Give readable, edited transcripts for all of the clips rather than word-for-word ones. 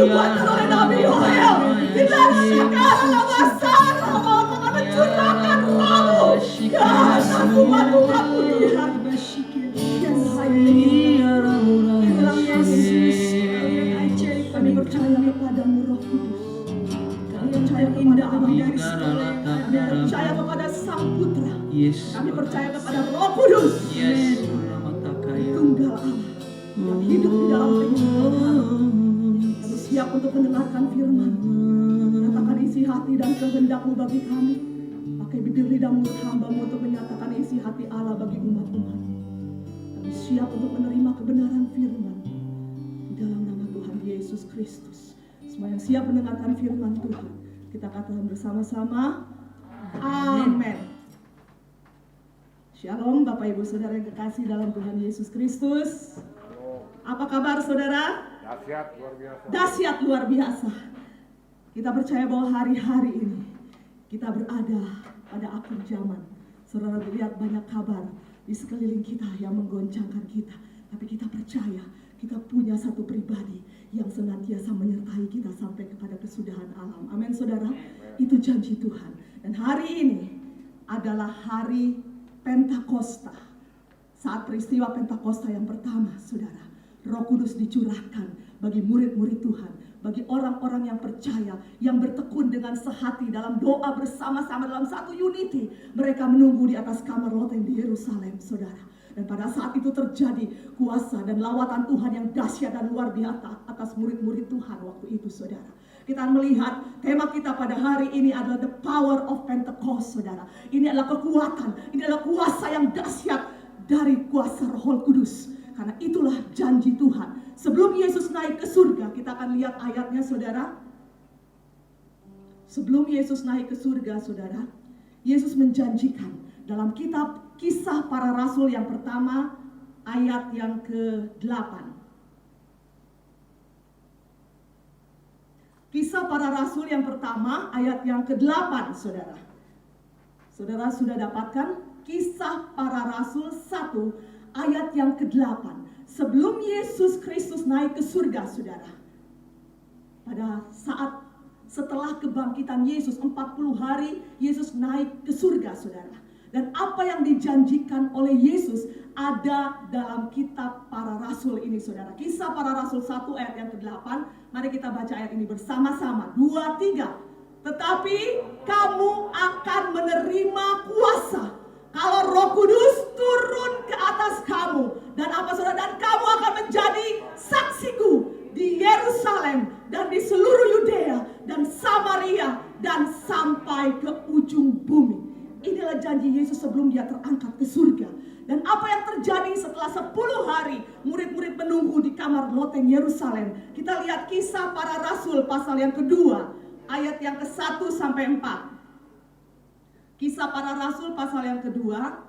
Tuhan oleh Nabi Yoel. Kita akan Kami percaya kepadamu Roh Kudus. Kami percaya kepada Allah dari segala. Kami percaya kepada Sang Putra. Kami percaya kepada Roh Kudus. Tunggal Allah yang hidup di dalam kehidupan. Kami siap untuk mendengarkan firman. Nyatakan isi hati dan kehendak-Mu bagi kami. Pakai bibir lidah mulut hamba-Mu untuk menyatakan isi hati Allah bagi umat-umat. Kami siap untuk menerima kebenaran firman. Di dalam nama Tuhan Yesus Kristus. Semua yang siap mendengarkan firman Tuhan, kita katakan bersama-sama, amin. Shalom Bapak Ibu Saudara yang kekasih dalam Tuhan Yesus Kristus. Apa kabar saudara? Dahsyat luar biasa. Dahsyat luar biasa. Kita percaya bahwa hari-hari ini kita berada pada akhir zaman. Saudara lihat banyak kabar di sekeliling kita yang menggoncangkan kita. Tapi kita percaya kita punya satu pribadi yang senantiasa menyertai kita sampai kepada kesudahan alam. Amin saudara. Itu janji Tuhan. Dan hari ini adalah hari Pentakosta. Saat peristiwa Pentakosta yang pertama saudara, Roh Kudus dicurahkan bagi murid-murid Tuhan, bagi orang-orang yang percaya, yang bertekun dengan sehati dalam doa bersama-sama dalam satu unity. Mereka menunggu di atas kamar loteng di Yerusalem, saudara. Dan pada saat itu terjadi kuasa dan lawatan Tuhan yang dahsyat dan luar biasa atas murid-murid Tuhan waktu itu, saudara. Kita melihat tema kita pada hari ini adalah the power of Pentecost, saudara. Ini adalah kekuatan, ini adalah kuasa yang dahsyat dari kuasa Roh Kudus. Karena itulah janji Tuhan. Sebelum Yesus naik ke surga, kita akan lihat ayatnya saudara. Sebelum Yesus naik ke surga saudara, Yesus menjanjikan dalam kitab Kisah Para Rasul yang pertama ayat yang ke-8. Kisah Para Rasul yang pertama ayat yang ke-8 saudara. Saudara sudah dapatkan Kisah Para Rasul 1 ayat yang ke-8. Sebelum Yesus Kristus naik ke surga saudara, pada saat setelah kebangkitan Yesus 40 hari Yesus naik ke surga saudara. Dan apa yang dijanjikan oleh Yesus ada dalam kitab Para Rasul ini saudara. Kisah Para Rasul 1 ayat yang ke-8. Mari kita baca ayat ini bersama-sama. 2, 3. Tetapi kamu akan menerima kuasa kalau Roh Kudus turun ke atas kamu. Dan apa saudara? Dan kamu akan menjadi saksiku di Yerusalem dan di seluruh Yudea dan Samaria dan sampai ke ujung bumi. Inilah janji Yesus sebelum dia terangkat ke surga. Dan apa yang terjadi setelah 10 hari murid-murid menunggu di kamar loteng Yerusalem. Kita lihat Kisah Para Rasul pasal yang kedua ayat yang ke-1 sampai 4. Kisah Para Rasul pasal yang kedua.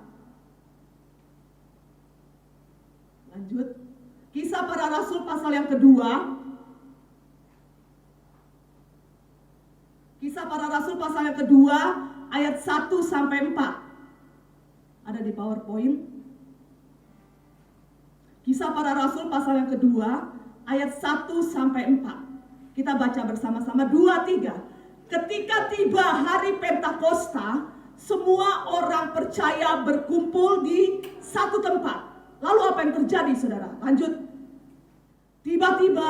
Lanjut. Kisah Para Rasul pasal yang kedua. Kisah Para Rasul pasal yang kedua ayat 1 sampai 4. Ada di PowerPoint. Kisah Para Rasul pasal yang kedua ayat 1 sampai 4. Kita baca bersama-sama 2, 3. Ketika tiba hari Pentakosta, semua orang percaya berkumpul di satu tempat. Lalu apa yang terjadi saudara? Lanjut. Tiba-tiba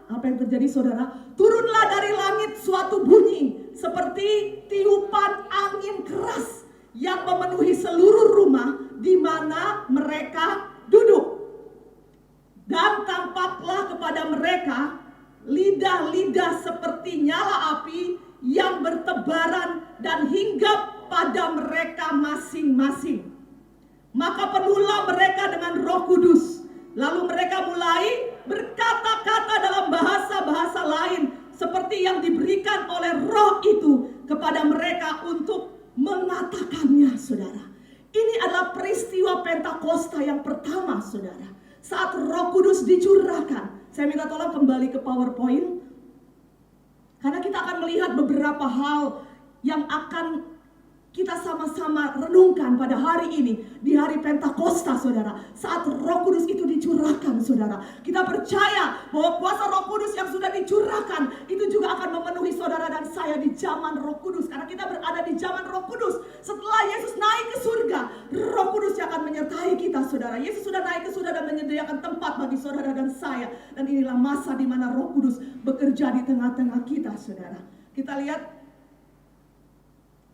apa yang terjadi saudara? Turunlah dari langit suatu bunyi seperti tiupan angin keras yang memenuhi seluruh rumah di mana mereka duduk. Dan tampaklah kepada mereka lidah-lidah seperti nyala api yang bertebaran dan hinggap pada mereka masing-masing. Maka penuhlah mereka dengan Roh Kudus. Lalu mereka mulai berkata-kata dalam bahasa-bahasa lain seperti yang diberikan oleh Roh itu kepada mereka untuk mengatakannya, saudara. Ini adalah peristiwa Pentakosta yang pertama, saudara. Saat Roh Kudus dicurahkan. Saya minta tolong kembali ke PowerPoint. Karena kita akan melihat beberapa hal yang akan kita sama-sama renungkan pada hari ini, di hari Pentakosta saudara, saat Roh Kudus itu dicurahkan saudara. Kita percaya bahwa kuasa Roh Kudus yang sudah dicurahkan itu juga akan memenuhi saudara dan saya di zaman Roh Kudus. Karena kita berada di zaman Roh Kudus. Setelah Yesus naik ke surga, Roh Kudus yang akan menyertai kita saudara. Yesus sudah naik ke surga dan menyediakan tempat bagi saudara dan saya. Dan inilah masa di mana Roh Kudus bekerja di tengah-tengah kita saudara. Kita lihat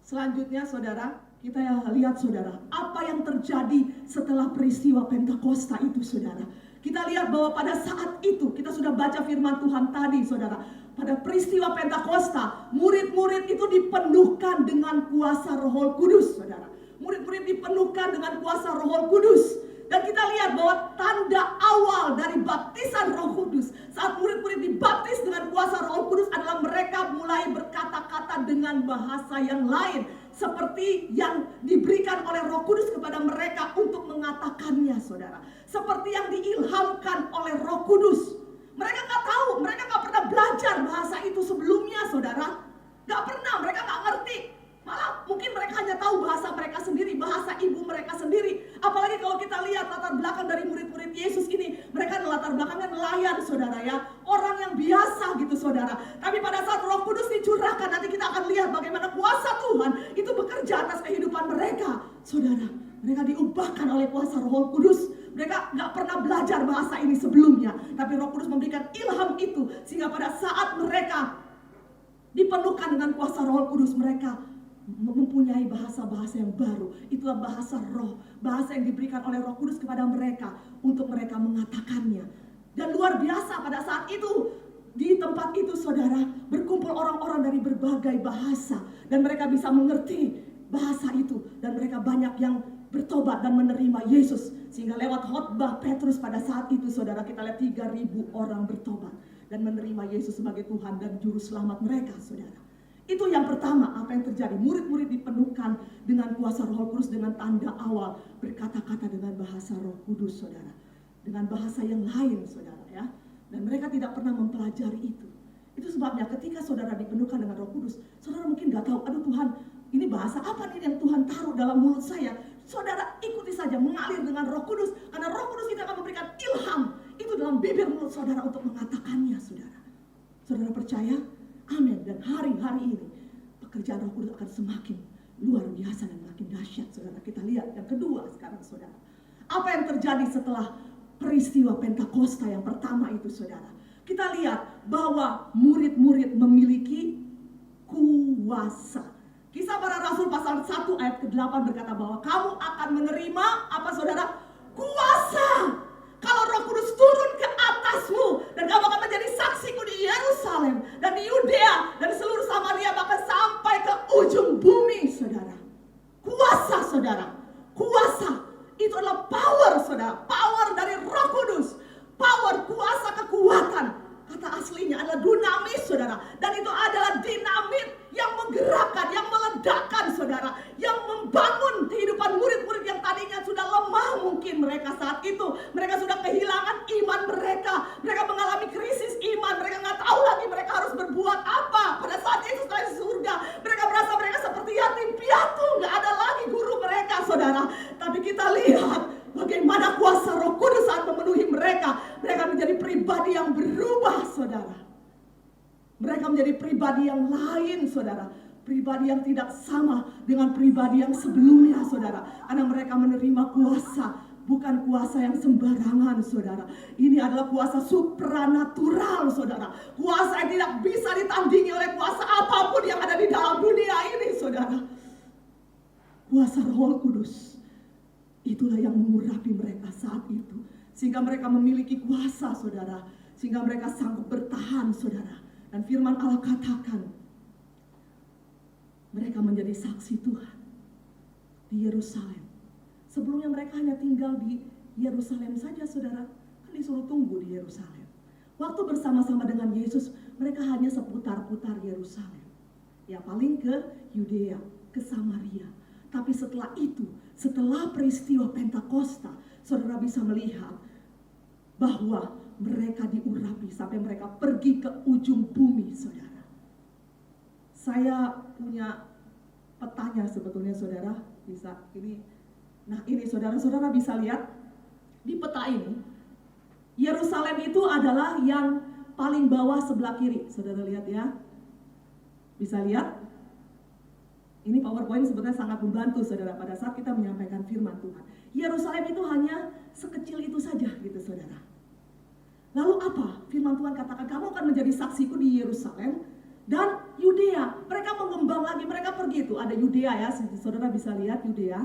selanjutnya saudara, kita lihat saudara, apa yang terjadi setelah peristiwa Pentakosta itu saudara. Kita lihat bahwa pada saat itu, kita sudah baca firman Tuhan tadi saudara. Pada peristiwa Pentakosta, murid-murid itu dipenuhkan dengan kuasa Roh Kudus saudara. Murid-murid dipenuhkan dengan kuasa Roh Kudus. Dan kita lihat bahwa tanda awal dari baptisan Roh Kudus, saat murid-murid dibaptis dengan kuasa Roh Kudus adalah mereka mulai berkata-kata dengan bahasa yang lain, seperti yang diberikan oleh Roh Kudus kepada mereka untuk mengatakannya saudara. Seperti yang diilhamkan oleh Roh Kudus. Mereka gak tahu, mereka gak pernah belajar bahasa itu sebelumnya saudara. Gak pernah, mereka gak ngerti. Malah mungkin mereka hanya tahu bahasa mereka sendiri, bahasa ibu mereka sendiri. Apalagi kalau kita lihat latar belakang dari murid-murid Yesus ini, mereka latar belakangnya nelayan saudara ya, orang yang biasa gitu saudara. Tapi pada saat Roh Kudus dicurahkan, nanti kita akan lihat bagaimana kuasa Tuhan itu bekerja atas kehidupan mereka saudara. Mereka diubahkan oleh kuasa Roh Kudus. Mereka gak pernah belajar bahasa ini sebelumnya, tapi Roh Kudus memberikan ilham itu, sehingga pada saat mereka dipenuhkan dengan kuasa Roh Kudus, mereka mempunyai bahasa-bahasa yang baru. Itulah bahasa roh, bahasa yang diberikan oleh Roh Kudus kepada mereka untuk mereka mengatakannya. Dan luar biasa pada saat itu, di tempat itu saudara, berkumpul orang-orang dari berbagai bahasa, dan mereka bisa mengerti bahasa itu, dan mereka banyak yang bertobat dan menerima Yesus. Sehingga lewat khotbah Petrus pada saat itu saudara, kita lihat 3.000 orang bertobat dan menerima Yesus sebagai Tuhan dan Juru Selamat mereka saudara. Itu yang pertama, apa yang terjadi. Murid-murid dipenuhkan dengan kuasa Roh Kudus, dengan tanda awal berkata-kata dengan bahasa Roh Kudus saudara, dengan bahasa yang lain saudara ya. Dan mereka tidak pernah mempelajari itu. Itu sebabnya ketika saudara dipenuhkan dengan Roh Kudus, saudara mungkin gak tahu, aduh Tuhan, ini bahasa apa nih yang Tuhan taruh dalam mulut saya. Saudara ikuti saja, mengalir dengan Roh Kudus, karena Roh Kudus itu akan memberikan ilham itu dalam bibir mulut saudara untuk mengatakannya saudara. Saudara percaya? Amin. Dan hari-hari ini pekerjaan Roh Kudus akan semakin luar biasa dan makin dahsyat saudara. Kita lihat yang kedua sekarang saudara. Apa yang terjadi setelah peristiwa Pentakosta yang pertama itu saudara. Kita lihat bahwa murid-murid memiliki kuasa. Kisah Para Rasul pasal 1 ayat ke-8 berkata bahwa kamu akan menerima apa saudara? Kuasa. Kalau Roh Kudus turun ke atasmu dan kamu akan menjadi saksiku di Yerusalem dan di Yudea dan seluruh Samaria bahkan sampai ke ujung bumi saudara. Kuasa saudara. Kuasa itu adalah power saudara. Power dari Roh Kudus. Power, kuasa, kekuatan. Kata aslinya adalah dunamis saudara. Dan itu adalah dinamit yang menggerakkan, yang meledakkan saudara. Yang membangun kehidupan murid-murid yang tadinya sudah lemah mungkin mereka saat itu. Mereka sudah kehilangan iman mereka. Mereka mengalami krisis iman. Mereka gak tahu lagi mereka harus berbuat apa. Pada saat Yesus naik ke surga, mereka merasa mereka seperti yatim piatu. Gak ada lagi guru mereka saudara. Tapi kita lihat bagaimana kuasa Roh Kudus saat memenuhi mereka. Mereka menjadi pribadi yang berubah saudara. Mereka menjadi pribadi yang lain saudara. Pribadi yang tidak sama dengan pribadi yang sebelumnya saudara. Karena mereka menerima kuasa. Bukan kuasa yang sembarangan saudara. Ini adalah kuasa supranatural saudara. Kuasa yang tidak bisa ditandingi oleh kuasa apapun yang ada di dalam dunia ini saudara. Kuasa Roh Kudus. Itulah yang mengurapi mereka saat itu. Sehingga mereka memiliki kuasa saudara. Sehingga mereka sanggup bertahan saudara. Dan firman Allah katakan, mereka menjadi saksi Tuhan di Yerusalem. Sebelumnya mereka hanya tinggal di Yerusalem saja saudara. Kan disuruh tunggu di Yerusalem. Waktu bersama-sama dengan Yesus, mereka hanya seputar-putar Yerusalem. Ya paling ke Yudea, ke Samaria. Tapi setelah itu, setelah peristiwa Pentakosta, saudara bisa melihat bahwa mereka diurapi sampai mereka pergi ke ujung bumi saudara. Saya punya petanya sebetulnya saudara, bisa ini. Nah ini saudara-saudara bisa lihat di peta ini, Yerusalem itu adalah yang paling bawah sebelah kiri. Saudara lihat ya, bisa lihat. Ini PowerPoint sebetulnya sangat membantu saudara pada saat kita menyampaikan firman Tuhan. Yerusalem itu hanya sekecil itu saja gitu saudara. Lalu apa? Firman Tuhan katakan, kamu akan menjadi saksiku di Yerusalem dan Yudea. Mereka mengembang lagi, mereka pergi itu. Ada Yudea ya, saudara bisa lihat Yudea.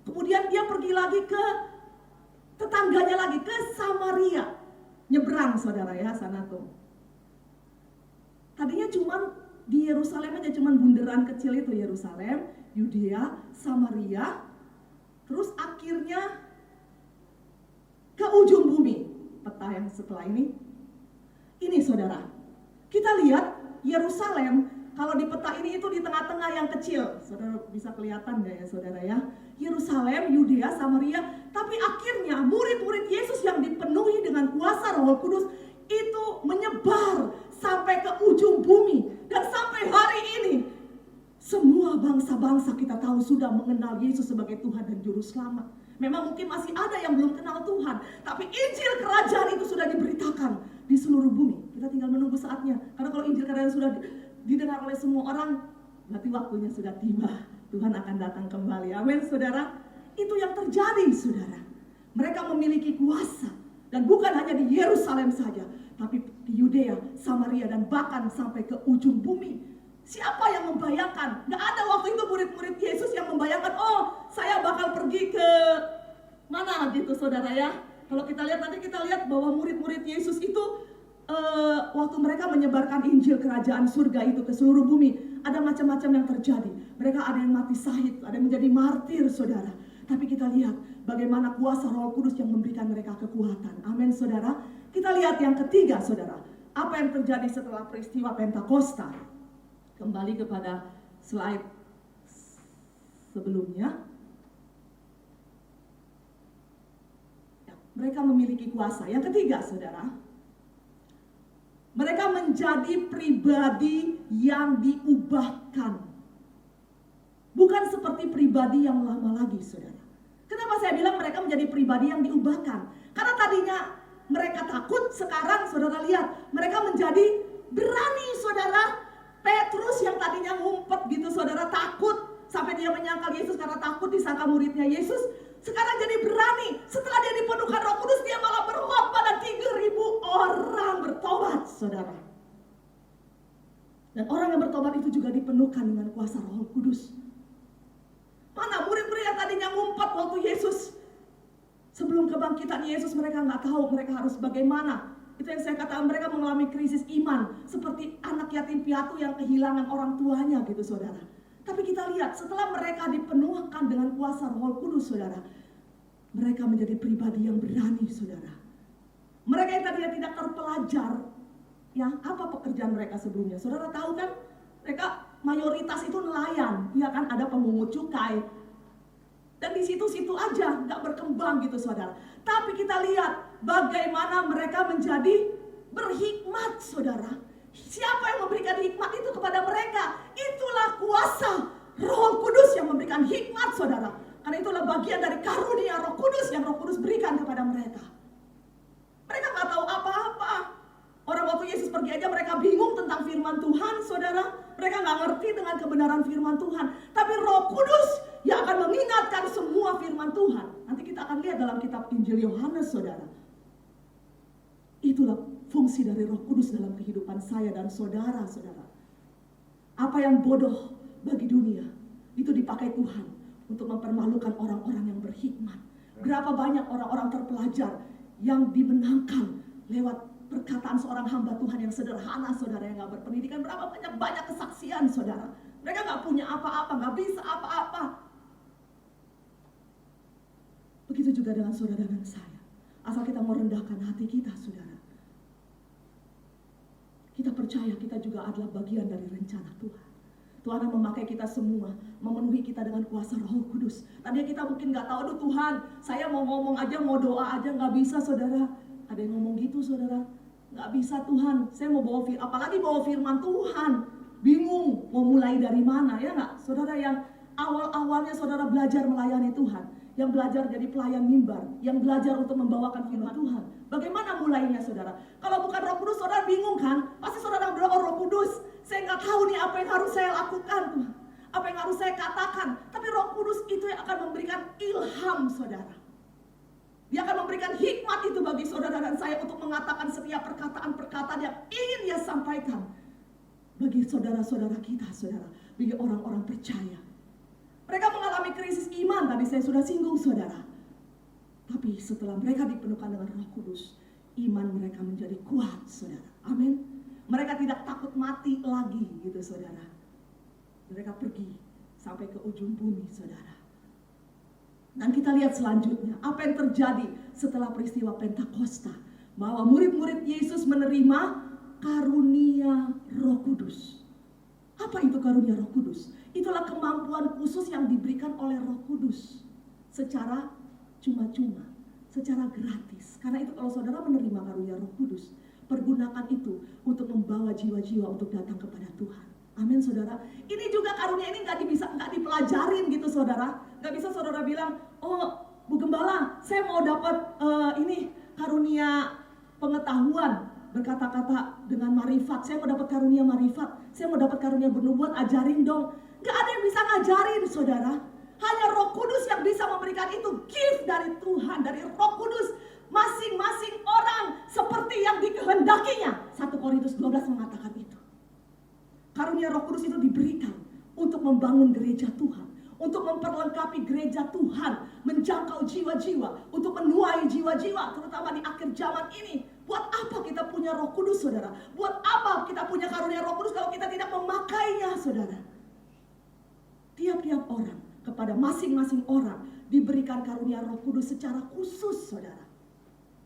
Kemudian dia pergi lagi ke tetangganya lagi, ke Samaria. Nyebrang saudara ya, sana tuh. Tadinya cuman di Yerusalem aja, cuman bunderan kecil itu, Yerusalem, Yudea, Samaria. Terus akhirnya ke ujung bumi. Peta yang setelah ini saudara, kita lihat Yerusalem, kalau di peta ini itu di tengah-tengah yang kecil. Saudara bisa kelihatan gak ya saudara ya? Yerusalem, Yudea, Samaria. Tapi akhirnya murid-murid Yesus yang dipenuhi dengan kuasa Roh Kudus itu menyebar sampai ke ujung bumi. Dan sampai hari ini semua bangsa-bangsa kita tahu sudah mengenal Yesus sebagai Tuhan dan Juru Selamat. Memang mungkin masih ada yang belum kenal Tuhan, tapi Injil Kerajaan itu sudah diberitakan di seluruh bumi. Kita tinggal menunggu saatnya. Karena kalau Injil Kerajaan sudah didengar oleh semua orang, berarti waktunya sudah tiba. Tuhan akan datang kembali. Amin saudara. Itu yang terjadi saudara. Mereka memiliki kuasa. Dan bukan hanya di Yerusalem saja, tapi di Yudea, Samaria, dan bahkan sampai ke ujung bumi. Siapa yang membayangkan? Gak ada waktu itu murid-murid Yesus yang membayangkan, oh saya bakal pergi ke mana gitu saudara ya. Kalau kita lihat nanti kita lihat bahwa murid-murid Yesus itu waktu mereka menyebarkan Injil Kerajaan Surga itu ke seluruh bumi, ada macam-macam yang terjadi. Mereka ada yang mati syahid, ada yang menjadi martir saudara. Tapi kita lihat bagaimana kuasa Roh Kudus yang memberikan mereka kekuatan. Amin saudara. Kita lihat yang ketiga saudara. Apa yang terjadi setelah peristiwa Pentakosta? Kembali kepada slide sebelumnya. Ya, mereka memiliki kuasa. Yang ketiga saudara, mereka menjadi pribadi yang diubahkan. Bukan seperti pribadi yang lama lagi saudara. Kenapa saya bilang mereka menjadi pribadi yang diubahkan? Karena tadinya mereka takut, sekarang saudara lihat mereka menjadi berani saudara. Petrus yang tadinya ngumpet gitu saudara, takut sampai dia menyangkal Yesus karena takut disangka muridnya Yesus, sekarang jadi berani. Setelah dia dipenuhkan Roh Kudus, dia malah berkhotbah dan 3.000 orang bertobat saudara. Dan orang yang bertobat itu juga dipenuhkan dengan kuasa Roh Kudus. Mana murid-murid yang tadinya ngumpet waktu Yesus, sebelum kebangkitan Yesus, mereka nggak tahu mereka harus bagaimana. Itu yang saya katakan, mereka mengalami krisis iman. Seperti anak yatim piatu yang kehilangan orang tuanya gitu saudara. Tapi kita lihat setelah mereka dipenuhkan dengan kuasa Roh Kudus saudara, mereka menjadi pribadi yang berani saudara. Mereka yang tadinya tidak terpelajar, ya apa pekerjaan mereka sebelumnya? Saudara tahu kan? Mereka mayoritas itu nelayan, ya kan, ada pemungut cukai. Dan di situ-situ aja, nggak berkembang gitu saudara. Tapi kita lihat bagaimana mereka menjadi berhikmat saudara. Siapa yang memberikan hikmat itu kepada mereka? Itulah kuasa Roh Kudus yang memberikan hikmat saudara. Karena itulah bagian dari karunia Roh Kudus yang Roh Kudus berikan kepada mereka. Mereka nggak tahu apa-apa. Orang waktu Yesus pergi aja mereka bingung tentang firman Tuhan saudara. Mereka nggak ngerti dengan kebenaran firman Tuhan. Tapi Roh Kudus yang akan mengingatkan semua firman Tuhan. Nanti kita akan lihat dalam kitab Injil Yohanes saudara. Itulah fungsi dari Roh Kudus dalam kehidupan saya dan saudara-saudara. Apa yang bodoh bagi dunia, itu dipakai Tuhan untuk mempermalukan orang-orang yang berhikmat. Berapa banyak orang-orang terpelajar yang dimenangkan lewat perkataan seorang hamba Tuhan yang sederhana saudara, yang gak berpendidikan. Berapa banyak kesaksian saudara. Mereka gak punya apa-apa, gak bisa apa-apa. Begitu juga dengan saudara dan saya. Asal kita merendahkan hati kita saudara. Kita percaya kita juga adalah bagian dari rencana Tuhan. Tuhan akan memakai kita semua, memenuhi kita dengan kuasa Roh Kudus. Tadinya kita mungkin gak tahu, aduh Tuhan, saya mau ngomong aja, mau doa aja, gak bisa saudara. Ada yang ngomong gitu saudara, gak bisa Tuhan, saya mau bawa apalagi bawa firman Tuhan. Bingung mau mulai dari mana, ya gak? Saudara yang awal-awalnya saudara belajar melayani Tuhan, yang belajar jadi pelayan mimbar, yang belajar untuk membawakan firman Tuhan. Bagaimana mulainya saudara? Kalau bukan Roh Kudus, saudara bingung kan? Pasti saudara berdoa, oh Roh Kudus, saya nggak tahu nih apa yang harus saya lakukan Tuhan, apa yang harus saya katakan. Tapi Roh Kudus itu yang akan memberikan ilham saudara. Dia akan memberikan hikmat itu bagi saudara dan saya untuk mengatakan setiap perkataan-perkataan yang ingin dia sampaikan bagi saudara-saudara kita, saudara, bagi orang-orang percaya. Mereka mengalami krisis iman, tadi saya sudah singgung saudara. Tapi setelah mereka dipenuhkan dengan Roh Kudus, iman mereka menjadi kuat saudara. Amin. Mereka tidak takut mati lagi gitu saudara. Mereka pergi sampai ke ujung bumi saudara. Dan kita lihat selanjutnya apa yang terjadi setelah peristiwa Pentakosta, bahwa murid-murid Yesus menerima karunia Roh Kudus. Apa itu karunia Roh Kudus? Itulah kemampuan khusus yang diberikan oleh Roh Kudus secara cuma-cuma, secara gratis. Karena itu kalau saudara menerima karunia Roh Kudus, pergunakan itu untuk membawa jiwa-jiwa untuk datang kepada Tuhan. Amin saudara. Ini juga karunia ini nggak dipelajarin gitu saudara. Nggak bisa saudara bilang, oh Bu Gembala, saya mau dapat ini karunia pengetahuan, berkata-kata dengan marifat. Saya mau dapat karunia marifat. Saya mau dapat karunia bernubuat, ajarin dong. Nggak ada yang bisa ngajarin saudara. Hanya Roh Kudus yang bisa memberikan itu, gift dari Tuhan, dari Roh Kudus. Masing-masing orang seperti yang dikehendakinya. 1 Korintus 12 mengatakan itu. Karunia Roh Kudus itu diberikan untuk membangun gereja Tuhan, untuk memperlengkapi gereja Tuhan, menjangkau jiwa-jiwa, untuk menuai jiwa-jiwa, terutama di akhir zaman ini. Buat apa kita punya Roh Kudus saudara? Buat apa kita punya karunia Roh Kudus kalau kita tidak memakainya saudara? Tiap-tiap orang, kepada masing-masing orang diberikan karunia Roh Kudus secara khusus saudara.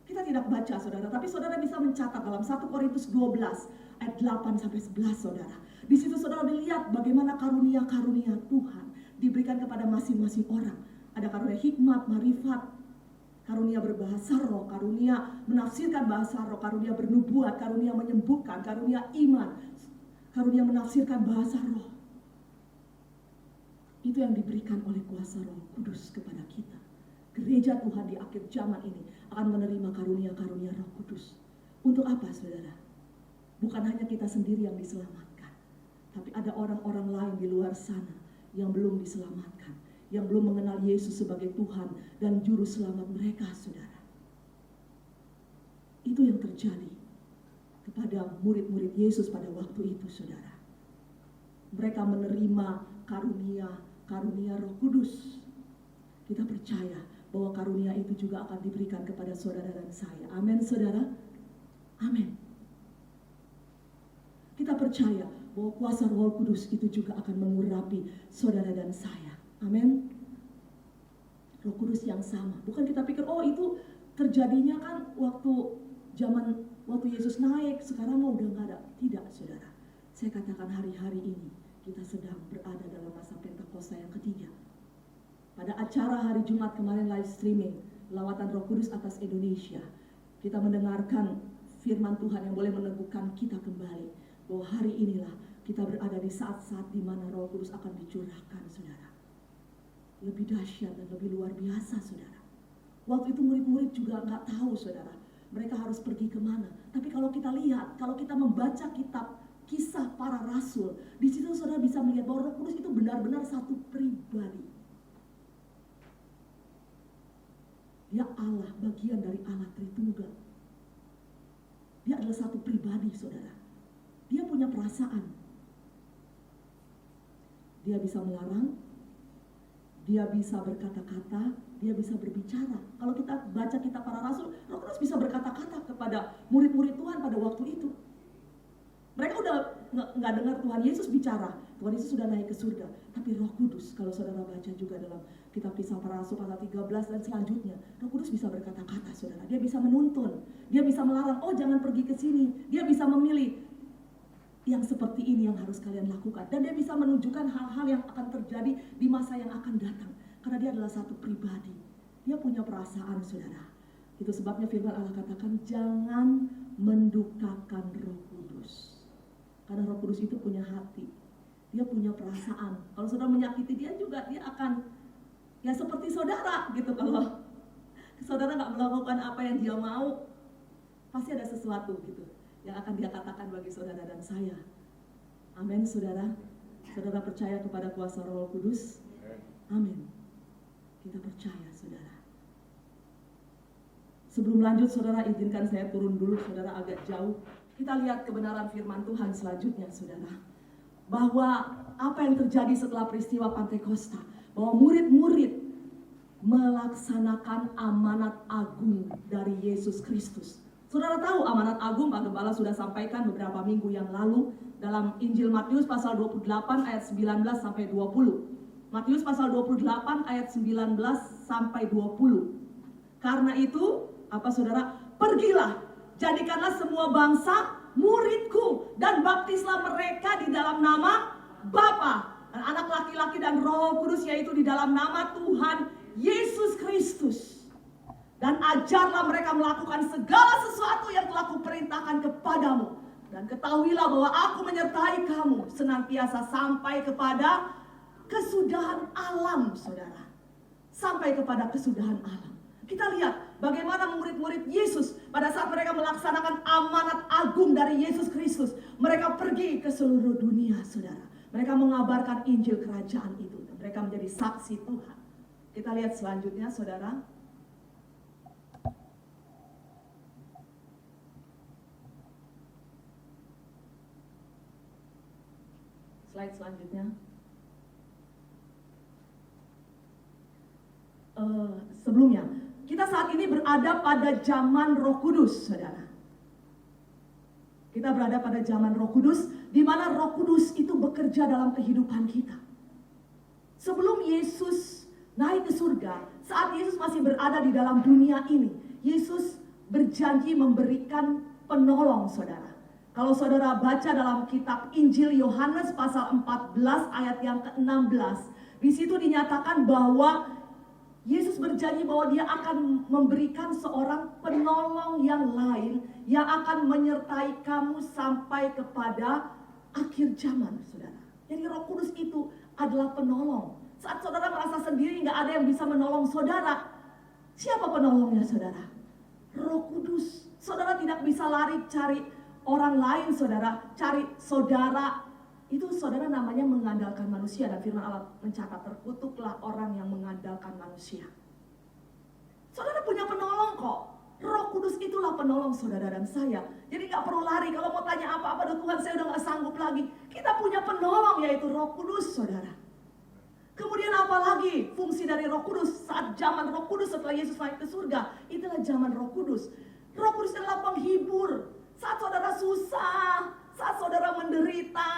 Kita tidak baca saudara, tapi saudara bisa mencatat dalam 1 Korintus 12 ayat 8-11 saudara. Di situ saudara dilihat bagaimana karunia-karunia Tuhan diberikan kepada masing-masing orang. Ada karunia hikmat, marifat, karunia berbahasa roh, karunia menafsirkan bahasa roh, karunia bernubuat, karunia menyembuhkan, karunia iman, karunia menafsirkan bahasa roh. Itu yang diberikan oleh kuasa Roh Kudus kepada kita. Gereja Tuhan di akhir zaman ini akan menerima karunia-karunia Roh Kudus. Untuk apa saudara? Bukan hanya kita sendiri yang diselamatkan, tapi ada orang-orang lain di luar sana yang belum diselamatkan, yang belum mengenal Yesus sebagai Tuhan dan Juru Selamat mereka saudara. Itu yang terjadi kepada murid-murid Yesus pada waktu itu saudara. Mereka menerima karunia Roh Kudus. Kita percaya bahwa karunia itu juga akan diberikan kepada saudara dan saya. Amin saudara. Amin. Kita percaya bahwa kuasa Roh Kudus itu juga akan mengurapi saudara dan saya. Amin. Roh Kudus yang sama. Bukan kita pikir, oh itu terjadinya kan waktu Yesus naik, sekarang mau udah nggak ada. Tidak saudara. Saya katakan hari-hari ini kita sedang berada dalam masa Pentakosta yang ketiga. Pada acara hari Jumat kemarin live streaming, lawatan Roh Kudus atas Indonesia, kita mendengarkan firman Tuhan yang boleh meneguhkan kita kembali bahwa hari inilah kita berada di saat-saat di mana Roh Kudus akan dicurahkan saudara. Lebih dahsyat dan lebih luar biasa saudara. Waktu itu murid-murid juga nggak tahu saudara, mereka harus pergi kemana. Tapi kalau kita lihat, kalau kita membaca kitab Kisah Para Rasul, di situ saudara bisa melihat bahwa Roh Kudus itu benar-benar satu pribadi. Dia Allah, bagian dari Allah Tritunggal. Dia adalah satu pribadi saudara. Dia punya perasaan. Dia bisa melarang, dia bisa berkata-kata, dia bisa berbicara. Kalau kita baca kitab Para Rasul, Roh Kudus bisa berkata-kata kepada murid-murid Tuhan pada waktu itu. Mereka udah nggak dengar Tuhan Yesus bicara. Tuhan Yesus sudah naik ke surga. Tapi Roh Kudus, kalau saudara baca juga dalam kitab Kisah Para Rasul pasal 13 dan selanjutnya, Roh Kudus bisa berkata-kata saudara. Dia bisa menuntun, dia bisa melarang, oh jangan pergi ke sini. Dia bisa memilih yang seperti ini yang harus kalian lakukan. Dan dia bisa menunjukkan hal-hal yang akan terjadi di masa yang akan datang. Karena dia adalah satu pribadi. Dia punya perasaan saudara. Itu sebabnya firman Allah katakan, jangan mendukakan Roh Kudus. Karena Roh Kudus itu punya hati. dia punya perasaan. Kalau saudara menyakiti dia juga, dia akan ya seperti saudara gitu. Kalau saudara nggak melakukan apa yang dia mau, pasti ada sesuatu gitu yang akan dia katakan bagi saudara dan saya. Amin, saudara. Saudara percaya kepada kuasa Roh Kudus? Amin. Kita percaya, saudara. Sebelum lanjut, saudara, izinkan saya turun dulu, saudara, agak jauh. Kita lihat kebenaran firman Tuhan selanjutnya, saudara. Bahwa apa yang terjadi setelah peristiwa Pantekosta, bahwa murid-murid melaksanakan amanat agung dari Yesus Kristus. Saudara tahu amanat agung, Pak Gembala sudah sampaikan beberapa minggu yang lalu dalam Injil Matius pasal 28 ayat 19 sampai 20. Matius pasal 28 ayat 19 sampai 20. Karena itu, apa saudara? Pergilah, jadikanlah semua bangsa muridku dan baptislah mereka di dalam nama Bapa dan anak laki-laki dan Roh Kudus, yaitu di dalam nama Tuhan Yesus Kristus. Dan ajarlah mereka melakukan segala sesuatu yang telah kuperintahkan kepadamu. Dan ketahuilah bahwa aku menyertai kamu senantiasa sampai kepada kesudahan alam, saudara. Sampai kepada kesudahan alam. Kita lihat bagaimana murid-murid Yesus pada saat mereka melaksanakan amanat agung dari Yesus Kristus. Mereka pergi ke seluruh dunia, saudara. Mereka mengabarkan Injil kerajaan itu. Dan mereka menjadi saksi Tuhan. Kita lihat selanjutnya, saudara. Slide selanjutnya. Sebelumnya, kita saat ini berada pada zaman Roh Kudus, saudara. Kita berada pada zaman Roh Kudus, di mana Roh Kudus itu bekerja dalam kehidupan kita. Sebelum Yesus naik ke surga, saat Yesus masih berada di dalam dunia ini, Yesus berjanji memberikan penolong, saudara. Kalau saudara baca dalam kitab Injil Yohanes pasal 14 ayat yang ke-16, di situ dinyatakan bahwa Yesus berjanji bahwa dia akan memberikan seorang penolong yang lain yang akan menyertai kamu sampai kepada akhir zaman, saudara. Jadi Roh Kudus itu adalah penolong. Saat saudara merasa sendiri, nggak ada yang bisa menolong saudara, siapa penolongnya, saudara? Roh Kudus. Saudara tidak bisa lari cari orang lain, saudara, cari saudara. Itu saudara namanya mengandalkan manusia. Dan firman Allah mencatat, terkutuklah orang yang mengandalkan manusia. Saudara punya penolong kok. Roh Kudus itulah penolong saudara dan saya. Jadi gak perlu lari. Kalau mau tanya apa-apa, Tuhan saya udah gak sanggup lagi. Kita punya penolong, yaitu Roh Kudus, saudara. Kemudian apa lagi fungsi dari Roh Kudus? Saat zaman Roh Kudus setelah Yesus naik ke surga, itulah zaman Roh Kudus. Roh Kudus adalah penghibur. Saat saudara susah, saat saudara menderita,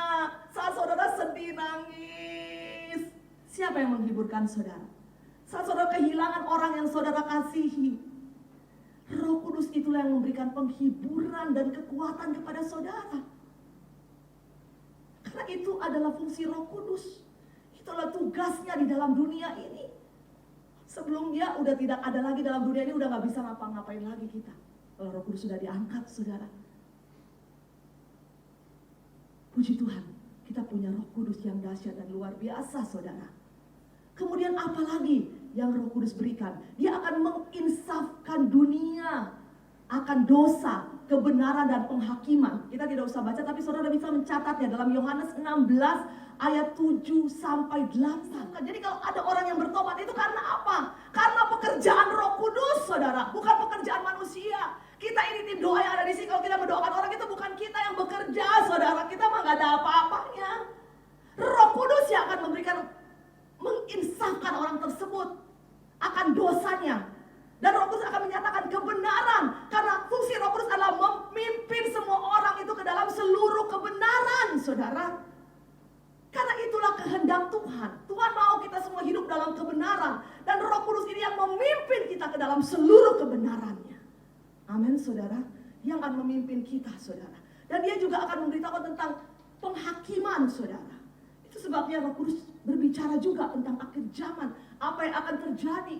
saat saudara sedih, nangis, siapa yang menghiburkan saudara? Saat saudara kehilangan orang yang saudara kasihi, Roh Kudus itulah yang memberikan penghiburan dan kekuatan kepada saudara. Karena itu adalah fungsi Roh Kudus. Itulah tugasnya di dalam dunia ini. Sebelum dia udah tidak ada lagi dalam dunia ini, udah gak bisa ngapa-ngapain lagi kita. Kalau Roh Kudus sudah diangkat, saudara. Puji Tuhan, kita punya Roh Kudus yang dahsyat dan luar biasa, saudara. Kemudian apa lagi yang Roh Kudus berikan? Dia akan menginsafkan dunia akan dosa, kebenaran dan penghakiman. Kita tidak usah baca, tapi saudara bisa mencatatnya dalam Yohanes 16 ayat 7 sampai 8. Jadi kalau ada orang yang bertobat, itu karena apa? Karena pekerjaan Roh Kudus, saudara, bukan pekerjaan manusia. Kita ini tim doa yang ada di sini. Kalau kita mendoakan orang, itu bukan kita yang bekerja, saudara. Kita mah gak ada apa-apanya. Roh Kudus yang akan menginsafkan orang tersebut akan dosanya. Dan Roh Kudus akan menyatakan kebenaran. Karena fungsi Roh Kudus adalah memimpin semua orang itu ke dalam seluruh kebenaran, saudara. Karena itulah kehendak Tuhan. Tuhan mau kita semua hidup dalam kebenaran. Dan Roh Kudus ini yang memimpin kita ke dalam seluruh kebenarannya. Amin, saudara. Yang akan memimpin kita, saudara. Dan dia juga akan memberitakan tentang penghakiman, saudara. Itu sebabnya Roh Kudus berbicara juga tentang akhir zaman. Apa yang akan terjadi.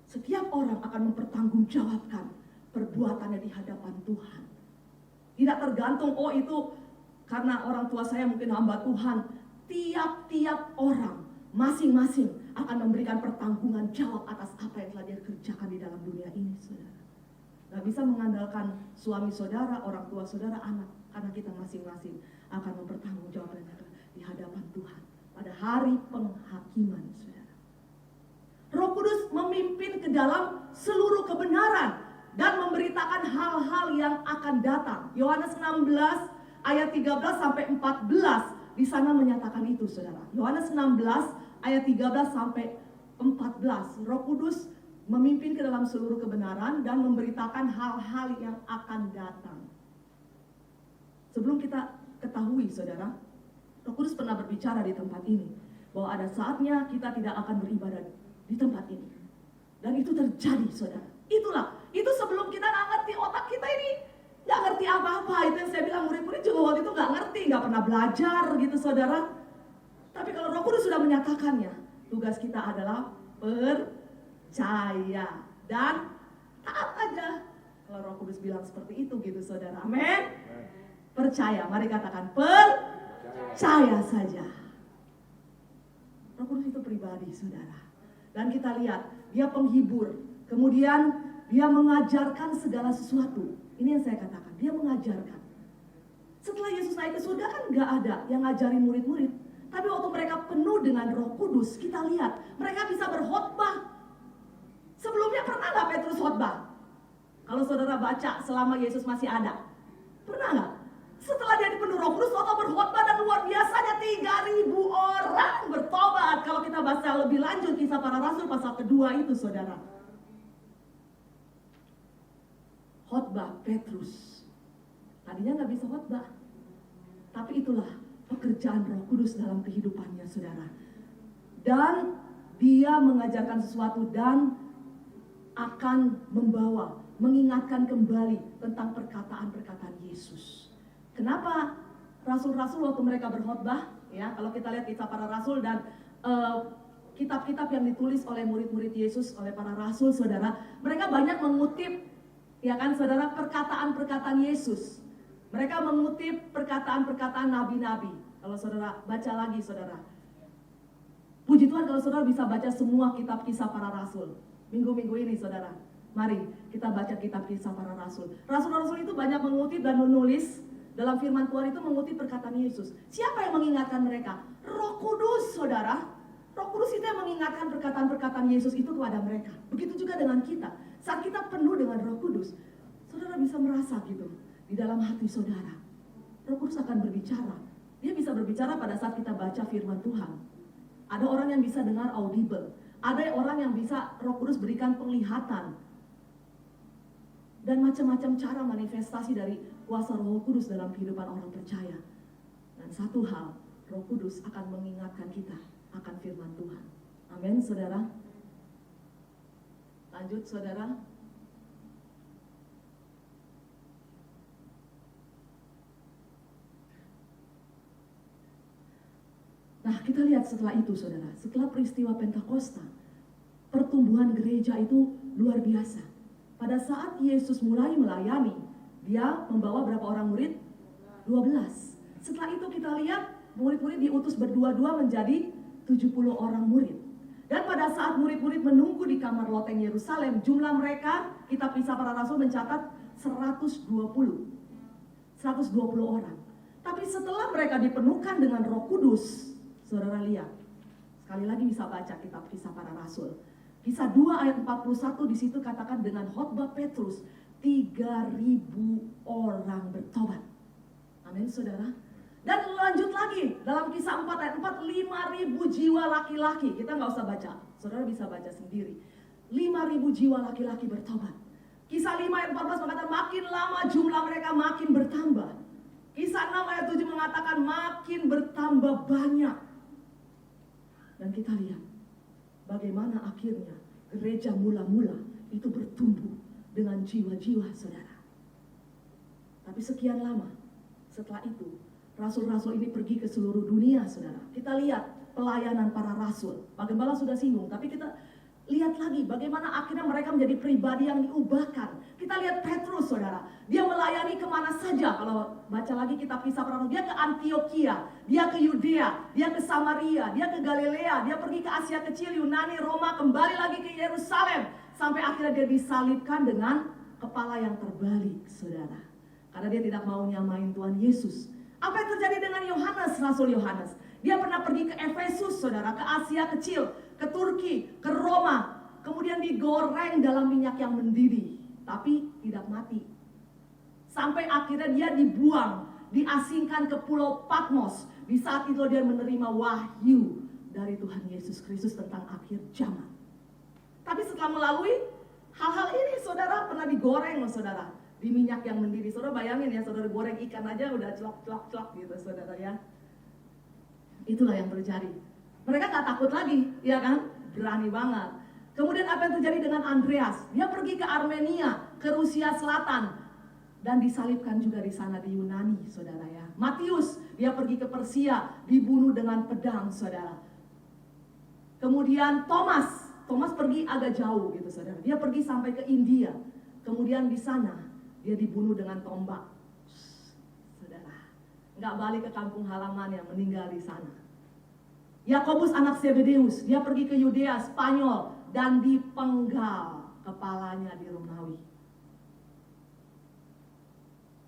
Setiap orang akan mempertanggungjawabkan perbuatannya di hadapan Tuhan. Tidak tergantung, oh itu Karena orang tua saya mungkin hamba Tuhan, tiap-tiap orang masing-masing akan memberikan pertanggungan jawab atas apa yang telah dia kerjakan di dalam dunia ini, saudara. Gak bisa mengandalkan suami saudara, orang tua saudara, anak. Karena kita masing-masing akan mempertanggungjawabkan di hadapan Tuhan pada hari penghakiman, saudara. Roh Kudus memimpin ke dalam seluruh kebenaran dan memberitakan hal-hal yang akan datang. Yohanes 16 ayat 13 sampai 14 di sana menyatakan itu, saudara. Yohanes 16 ayat 13 sampai 14. Roh Kudus memimpin ke dalam seluruh kebenaran dan memberitakan hal-hal yang akan datang. Sebelum kita ketahui, saudara, Roh Kudus pernah berbicara di tempat ini bahwa ada saatnya kita tidak akan beribadah di tempat ini. Dan itu terjadi, saudara. Itu sebelum kita nggak ngerti, otak kita ini nggak ngerti apa-apa. Itu yang saya bilang, murid-murid juga waktu itu nggak ngerti, nggak pernah belajar gitu, saudara. Tapi kalau Roh Kudus sudah menyatakannya, tugas kita adalah percaya dan taat aja. Kalau Roh Kudus bilang seperti itu gitu, saudara. Amin. Percaya, mari katakan percaya saja. Roh Kudus itu pribadi, saudara. Dan kita lihat, dia penghibur. Kemudian dia mengajarkan segala sesuatu. Ini yang saya katakan, dia mengajarkan. Setelah Yesus naik ke surga kan gak ada yang ngajarin murid-murid. Tapi waktu mereka penuh dengan Roh Kudus, kita lihat mereka bisa berkhotbah. Sebelumnya pernah gak Petrus khotbah? Kalau saudara baca selama Yesus masih ada, pernah gak? Setelah dia dipenuhi Roh Kudus, waktu berkhotbah dan luar biasanya 3.000 orang bertobat. Kalau kita baca lebih lanjut Kisah Para Rasul pasal kedua itu, saudara. Khotbah Petrus. Tadinya gak bisa khotbah. Tapi itulah pekerjaan Roh Kudus dalam kehidupannya, saudara. Dan dia mengajarkan sesuatu dan akan membawa, mengingatkan kembali tentang perkataan-perkataan Yesus. Kenapa rasul-rasul waktu mereka berkhotbah, ya, kalau kita lihat Kisah Para Rasul dan kitab-kitab yang ditulis oleh murid-murid Yesus, oleh para rasul, saudara, mereka banyak mengutip, ya kan, saudara, perkataan-perkataan Yesus. Mereka mengutip perkataan-perkataan nabi-nabi. Kalau saudara baca lagi, saudara, puji Tuhan kalau saudara bisa baca semua kitab Kisah Para Rasul. Minggu-minggu ini, saudara, mari kita baca kitab Kisah Para Rasul. Rasul-rasul itu banyak mengutip dan menulis. Dalam firman Tuhan itu mengutip perkataan Yesus. Siapa yang mengingatkan mereka? Roh Kudus, saudara. Roh Kudus itu yang mengingatkan perkataan-perkataan Yesus itu kepada mereka. Begitu juga dengan kita. Saat kita penuh dengan Roh Kudus, saudara bisa merasa gitu di dalam hati saudara. Roh Kudus akan berbicara. Dia bisa berbicara pada saat kita baca firman Tuhan. Ada orang yang bisa dengar audible. Ada orang yang bisa Roh Kudus berikan penglihatan. Dan macam-macam cara manifestasi dari kuasa Roh Kudus dalam kehidupan orang percaya. Dan satu hal, Roh Kudus akan mengingatkan kita akan firman Tuhan. Amin, saudara. Lanjut, saudara. Nah, kita lihat setelah itu, saudara. Setelah peristiwa Pentakosta, pertumbuhan gereja itu luar biasa. Pada saat Yesus mulai melayani, dia membawa berapa orang murid? 12. Setelah itu kita lihat murid-murid diutus berdua-dua menjadi 70 orang murid. Dan pada saat murid-murid menunggu di kamar loteng Yerusalem, jumlah mereka, kitab Kisah Para Rasul mencatat 120 orang. Tapi setelah mereka dipenuhkan dengan Roh Kudus, saudara lihat, sekali lagi bisa baca kitab Kisah Para Rasul. Kisah 2 ayat 41 di situ katakan dengan khotbah Petrus 3.000 orang bertobat. Amin, saudara. Dan lanjut lagi dalam Kisah 4 ayat 4, 5.000 jiwa laki-laki. Kita nggak usah baca, saudara bisa baca sendiri. 5.000 jiwa laki-laki bertobat. Kisah 5 ayat 14 mengatakan makin lama jumlah mereka makin bertambah. Kisah 6 ayat 7 mengatakan makin bertambah banyak. Dan kita lihat bagaimana akhirnya gereja mula-mula itu bertumbuh dengan jiwa-jiwa, saudara. Tapi sekian lama setelah itu, rasul-rasul ini pergi ke seluruh dunia, saudara. Kita lihat pelayanan para rasul. Pak Gembala sudah singgung, tapi kita Lihat lagi bagaimana akhirnya mereka menjadi pribadi yang diubahkan. Kita lihat Petrus, saudara. Dia melayani kemana saja. Kalau baca lagi kitab Kisah Para Rasul, dia ke Antioquia, dia ke Yudea, dia ke Samaria, dia ke Galilea, dia pergi ke Asia Kecil, Yunani, Roma, kembali lagi ke Yerusalem. Sampai akhirnya dia disalibkan dengan kepala yang terbalik, saudara. Karena dia tidak mau nyamain Tuhan Yesus. Apa yang terjadi dengan Yohanes, Rasul Yohanes? Dia pernah pergi ke Efesus, saudara, ke Asia Kecil, ke Turki, ke Roma. Kemudian digoreng dalam minyak yang mendidih, tapi tidak mati. Sampai akhirnya dia dibuang, diasingkan ke Pulau Patmos. Di saat itu dia menerima wahyu dari Tuhan Yesus Kristus tentang akhir zaman. Tapi setelah melalui hal-hal ini, saudara, pernah digoreng loh, saudara, di minyak yang mendidih. Saudara bayangin ya, saudara goreng ikan aja udah celok gitu, saudara ya. Itulah yang terjadi. Mereka gak takut lagi, ya kan? Berani banget. Kemudian apa yang terjadi dengan Andreas? Dia pergi ke Armenia, ke Rusia Selatan, dan disalibkan juga di sana di Yunani, saudara ya. Matius, dia pergi ke Persia, dibunuh dengan pedang, saudara. Kemudian Thomas pergi agak jauh gitu, saudara. Dia pergi sampai ke India. Kemudian di sana dia dibunuh dengan tombak. Nggak balik ke kampung halamannya, meninggal di sana. Yakobus anak Zebedeus, dia pergi ke Yudea, Spanyol, dan dipenggal kepalanya di Romawi.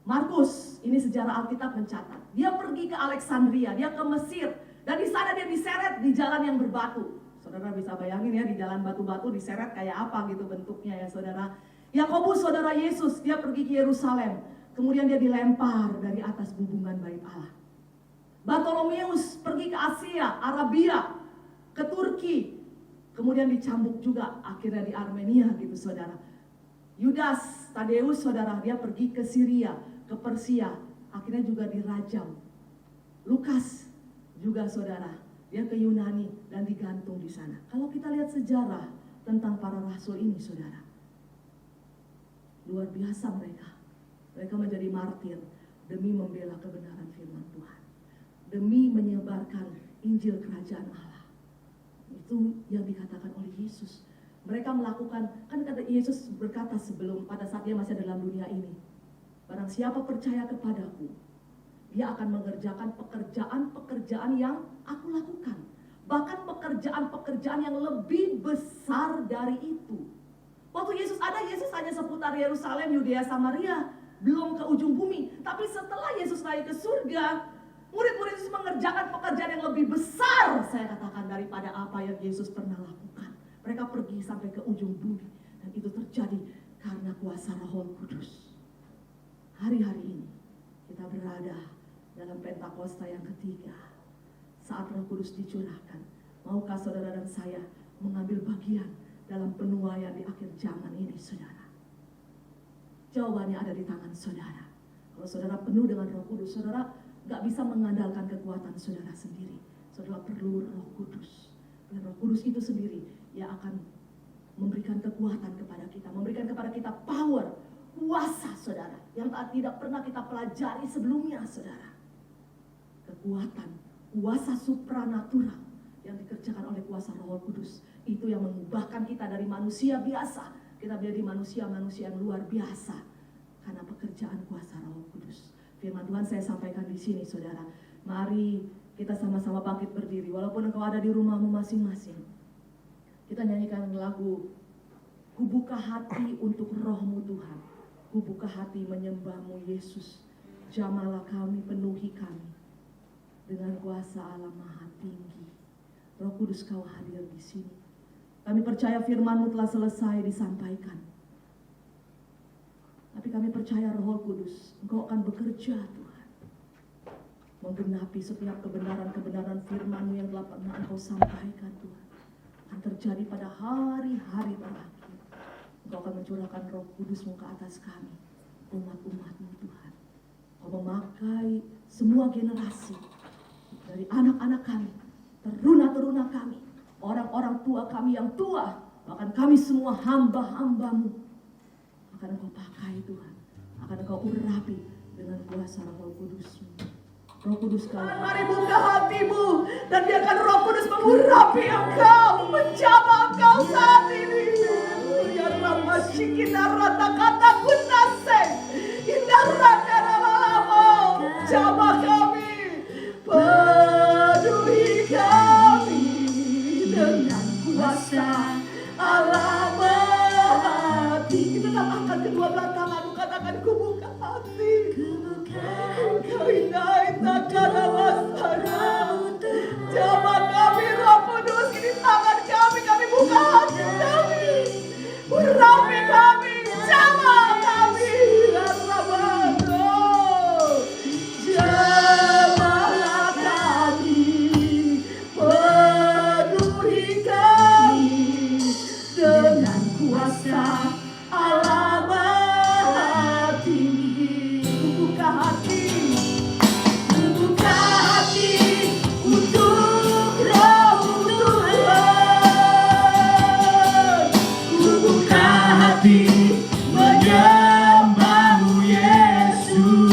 Markus, ini sejarah Alkitab mencatat, dia pergi ke Alexandria, dia ke Mesir, dan di sana dia diseret di jalan yang berbatu. Saudara bisa bayangin ya, di jalan batu-batu diseret kayak apa gitu bentuknya ya, saudara. Yakobus, saudara Yesus, dia pergi ke Yerusalem. Kemudian dia dilempar dari atas bubungan bait Allah. Bartolomeus pergi ke Asia, Arabia, ke Turki. Kemudian dicambuk juga akhirnya di Armenia gitu, saudara. Yudas Tadeus, saudara, dia pergi ke Syria, ke Persia. Akhirnya juga dirajam. Lukas juga, saudara, dia ke Yunani dan digantung di sana. Kalau kita lihat sejarah tentang para rasul ini, saudara, luar biasa mereka. Mereka menjadi martir demi membela kebenaran firman Tuhan. Demi menyebarkan Injil Kerajaan Allah. Itu yang dikatakan oleh Yesus. Mereka melakukan, kan kata Yesus berkata sebelum, pada saat dia masih dalam dunia ini. Barang siapa percaya kepadaku, dia akan mengerjakan pekerjaan-pekerjaan yang aku lakukan. Bahkan pekerjaan-pekerjaan yang lebih besar dari itu. Waktu Yesus ada, Yesus hanya seputar Yerusalem, Yudea, Samaria. Belum ke ujung bumi. Tapi setelah Yesus naik ke surga, murid-murid Yesus mengerjakan pekerjaan yang lebih besar, saya katakan, daripada apa yang Yesus pernah lakukan. Mereka pergi sampai ke ujung bumi. Dan itu terjadi karena kuasa Roh Kudus. Hari-hari ini kita berada dalam Pentakosta yang ketiga. Saat Roh Kudus dicurahkan, maukah saudara dan saya mengambil bagian dalam penuaian di akhir zaman ini, saudara? Jawabannya ada di tangan saudara. Kalau saudara penuh dengan Roh Kudus, saudara gak bisa mengandalkan kekuatan saudara sendiri. Saudara perlu Roh Kudus. Dan Roh Kudus itu sendiri yang akan memberikan kekuatan kepada kita, memberikan kepada kita power, kuasa, saudara, yang tidak pernah kita pelajari sebelumnya, saudara. Kekuatan, kuasa supranatural yang dikerjakan oleh kuasa Roh Kudus, itu yang mengubahkan kita dari manusia biasa. Kita menjadi manusia-manusia yang luar biasa karena pekerjaan kuasa Roh Kudus. Firman Tuhan saya sampaikan di sini, saudara. Mari kita sama-sama bangkit berdiri, walaupun engkau ada di rumahmu masing-masing. Kita nyanyikan lagu, Ku buka hati untuk Roh-Mu Tuhan. Ku buka hati menyembah-Mu Yesus. Jamalah kami, penuhi kami dengan kuasa Allah Maha Tinggi. Roh Kudus, Kau hadir di sini. Kami percaya firman-Mu telah selesai disampaikan. Tapi kami percaya Roh Kudus, Engkau akan bekerja, Tuhan. Menggenapi setiap kebenaran-kebenaran firman-Mu yang telah pernah Engkau sampaikan, Tuhan. Akan terjadi pada hari-hari terakhir. Engkau akan mencurahkan Roh Kudus-Mu ke atas kami, umat-umat-Mu, Tuhan. Engkau memakai semua generasi, dari anak-anak kami, teruna-teruna kami, orang-orang tua kami yang tua, bahkan kami semua hamba-hamba-Mu, akan Engkau pakai, Tuhan, akan Engkau urapi dengan kuasa Roh Kudus-Mu. Roh Kudus mari buka hatimu dan biarkan Roh Kudus mengurapi engkau, menjamah engkau saat ini. Ya Rama Shikina Rata Kata Kunase, Indah Rata Rama, jamah kami, penuhi kami dengan kuasa Allah Maha. Kita angkat kedua belah tanganmu, katakan ku buka hati. Engkau indah takkan waspada. Jamah kami Roh Kudus, ini tangan kami buka hati kami. Urapi kami, jamah kami. Jamahlah kami, penuhi kami dengan kuasa Allah Maha Tinggi. Buka hati untuk Roh Tuhan. Buka hati menyembahmu Yesus.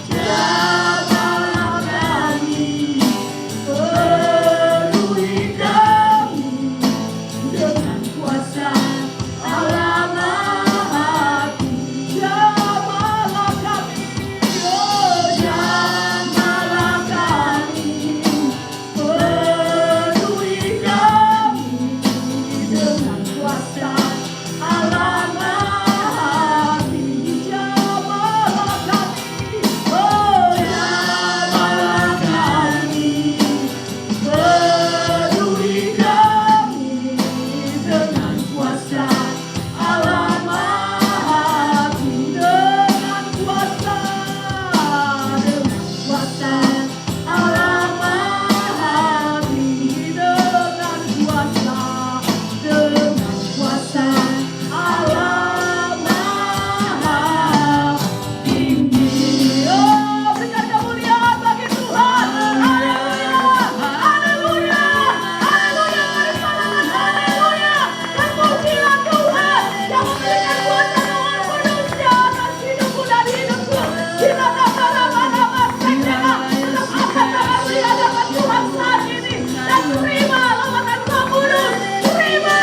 Jamahlah kami, penuhi kami dengan kuasa Allah Maha Tinggi. Jamahlah kami, oh jamahlah kami, penuhi kami dengan kuasa Allah Maha Tinggi. Jamahlah kami, oh jamahlah kami, penuhi kami dengan kuasa Allah Maha Tinggi. Dengan kuasa Allah Maha Tinggi. Dengan kuasa Allah Maha Tinggi. Oh, berikan kemuliaan bagi Tuhan. Haleluya, haleluya, haleluya. Mari salahkan haleluya dan pujilah Tuhan yang memberikan kuasa Roh Kudus-Nya atas hidupku dan hidupku. Kita tak marah-marah sekera dalam angkat tangan di hadapan Tuhan saat ini dan terima lawatan Roh Kudus. Terima.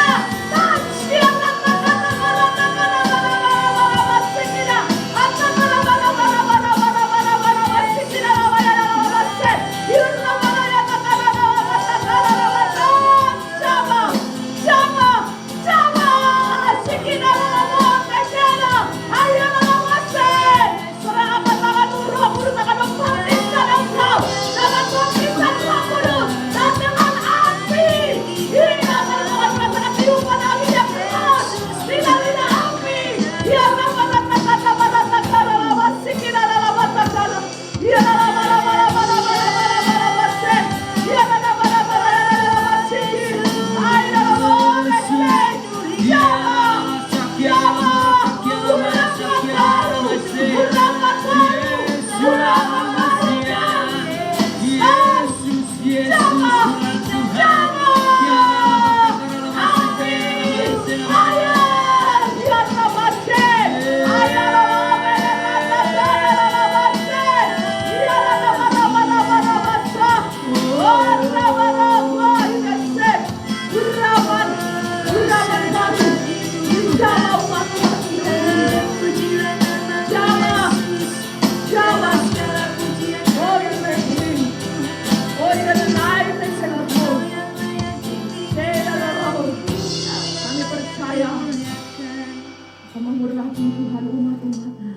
Tuhan umat-umatnya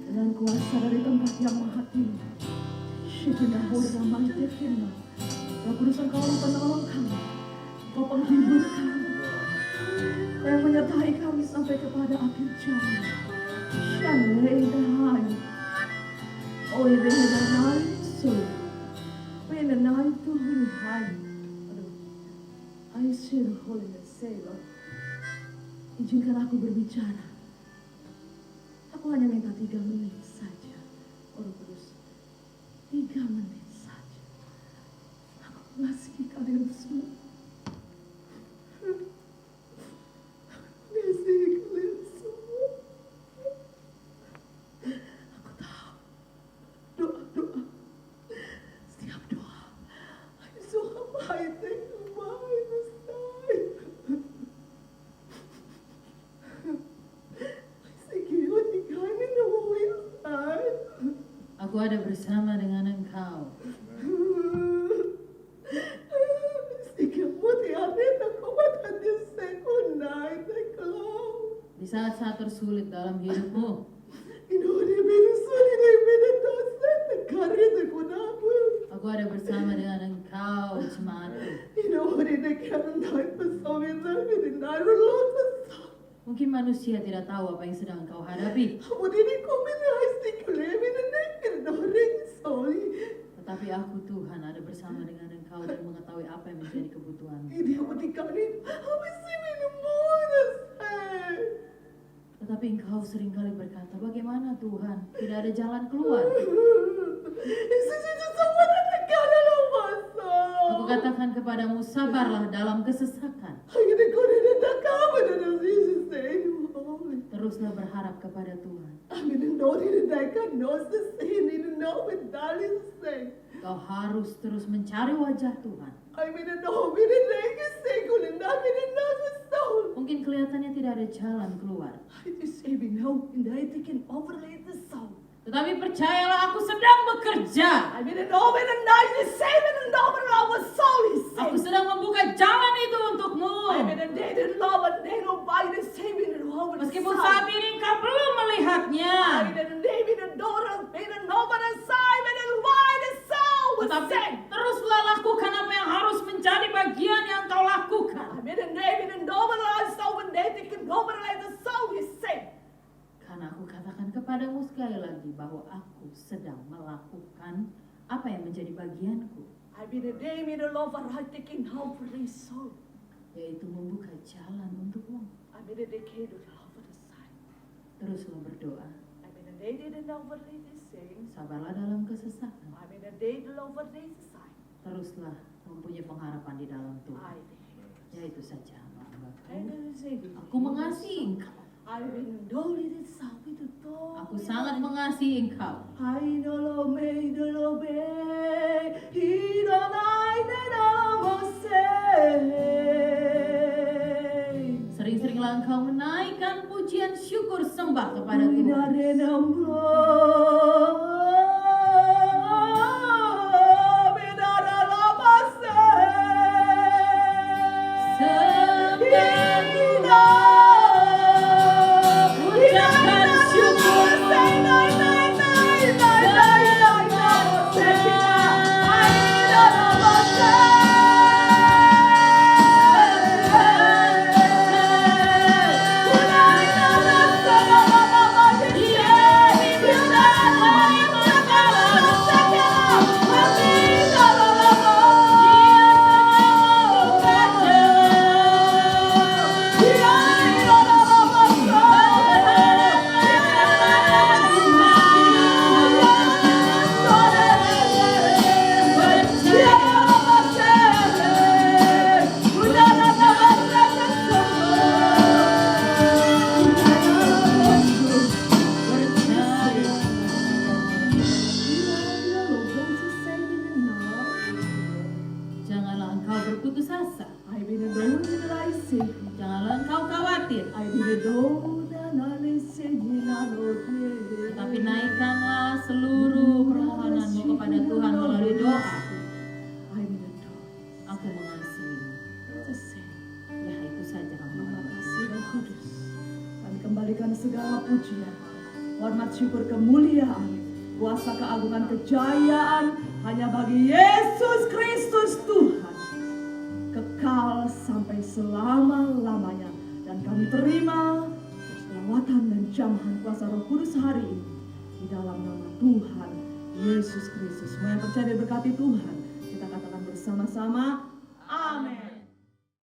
dengan kuasa dari tempat yang maha tinggi. Roh Kudus, Engkau penolong kami, Engkau penghibur kami, Engkau yang menyertai kami sampai kepada akhir zaman. Izinkan aku berbicara. Aku hanya minta 3 menit saja, Roh Kudus. 3 menit saja. Aku mengasihi kalian semua. Aku mengasihi kalian semua. Aku tahu Aku ada bersama dengan engkau. Di saat-saat tersulit dalam hidupmu, aku ada bersama dengan engkau, jemaatku. Mungkin manusia tidak tahu apa yang sedang engkau hadapi, tetapi aku Tuhan ada bersama dengan engkau dan mengetahui apa yang menjadi kebutuhanmu. Tetapi engkau seringkali berkata, bagaimana Tuhan? Tidak ada jalan keluar. Aku katakan kepadamu, sabarlah dalam kesesakan. Teruslah berharap kepada Tuhan. Kau harus terus mencari wajah Tuhan. Mungkin kelihatannya tidak ada jalan keluar. Tetapi percayalah, aku sedang bekerja. Aku sedang membuka jalan itu untukmu. Meskipun saat ini engkau belum melihatnya, tetapi teruslah lakukan apa yang harus menjadi bagian yang kau lakukan. Karena aku katakan kepadamu sekali lagi bahwa aku sedang melakukan apa yang menjadi bagianku, yaitu membuka jalan untukmu. Teruslah berdoa. Sabarlah dalam kesesakan. Teruslah mempunyai pengharapan di dalam Tuhan. Ya itu saja, hamba-Ku. Aku mengasihi engkau. Aku sangat mengasihi engkau. Sering-seringlah engkau menaikkan pujian syukur sembah kepada Tuhan. Janganlah engkau khawatir, tetapi naikkanlah seluruh permohonanmu kepada Tuhan melalui doa. Aku mengasihi. Ya itu saja, hamba kasih dan kudus. Kami kembalikan segala pujian, hormat, syukur, kemuliaan, kuasa, keagungan, kejayaan hanya bagi Yesus Kristus Tuhan, kekal sampai selama-lamanya. Dan kami terima selawatan dan jamahan kuasa Roh Kudus hari ini di dalam nama Tuhan Yesus Kristus. Semua yang percaya diberkati Tuhan, kita katakan bersama-sama.